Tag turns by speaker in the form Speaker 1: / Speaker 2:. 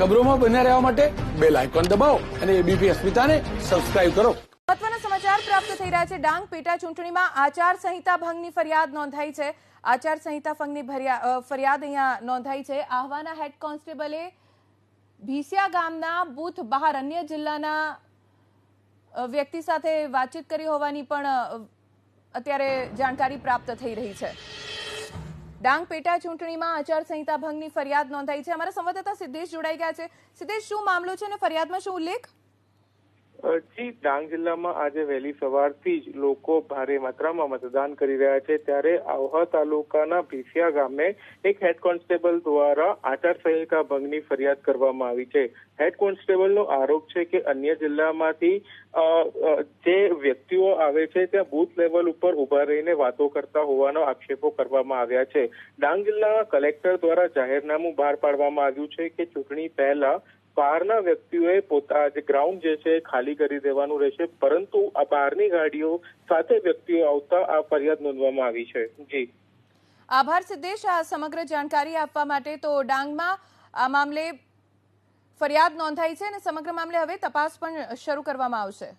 Speaker 1: ખબરોમાં બન્યા રહેવા માટે બેલ આઇકોન દબાવો અને એબીપી અસ્મિતાને સબસ્ક્રાઇબ કરો.
Speaker 2: મહત્વના સમાચાર પ્રાપ્ત થઈ રહ્યા છે. ડાંગ પેટા ચૂંટણીમાં આચારસંહિતા ભંગની ફરિયાદ નોંધાઈ છે. આચારસંહિતા ભંગની ફરિયાદ અહીંયા નોંધાઈ છે. આહવાના હેડ કોન્સ્ટેબલે ભીસિયા ગામના બૂથ બહાર અન્ય જિલ્લાના વ્યક્તિ સાથે વાતચીત કરી હોવાની પણ અત્યારે જાણકારી પ્રાપ્ત થઈ રહી છે. ડાંગ પેટા ચૂંટણીમાં આચારસંહિતા ભંગની ફરિયાદ નોંધાઈ છે. અમારા સંવાદદાતા સિદ્ધેશ જોડાઈ ગયા છે. સિદ્ધેશ, શું મામલો છે અને ફરિયાદમાં શું ઉલ્લેખ?
Speaker 3: જી, ડાંગ જિલ્લામાં આજે વહેલી સવારથી જ લોકો ભારે માત્રામાં મતદાન કરી રહ્યા છે. ત્યારે આહવા તાલુકાના ભીસિયા ગામે એક હેડ કોન્સ્ટેબલ દ્વારા આચારસંહિતા ભંગની ફરિયાદ કરવામાં આવી છે. હેડ કોન્સ્ટેબલનો આરોપ છે કે અન્ય જિલ્લામાંથી જે વ્યક્તિઓ આવે છે ત્યાં બૂથ લેવલ ઉપર ઉભા રહીને વાતો કરતા હોવાનો આક્ષેપો કરવામાં આવ્યા છે. ડાંગ જિલ્લાના કલેક્ટર દ્વારા જાહેરનામું બહાર પાડવામાં આવ્યું છે કે ચૂંટણી પહેલા બહારના વ્યક્તિઓએ પોતા જે ગ્રાઉન્ડ જે છે ખાલી કરી દેવાનું રહેશે, પરંતુ આ બહારની ગાડીઓ સાથે વ્યક્તિઓ આવતા આ ફરિયાદ નોંધવામાં આવી છે. જી,
Speaker 2: આભાર સિદ્ધેશ આ સમગ્ર જાણકારી આપવા માટે. તો ડાંગમાં આ મામલે ફરિયાદ નોંધાઈ છે અને સમગ્ર મામલે હવે તપાસ પણ શરૂ કરવામાં આવશે.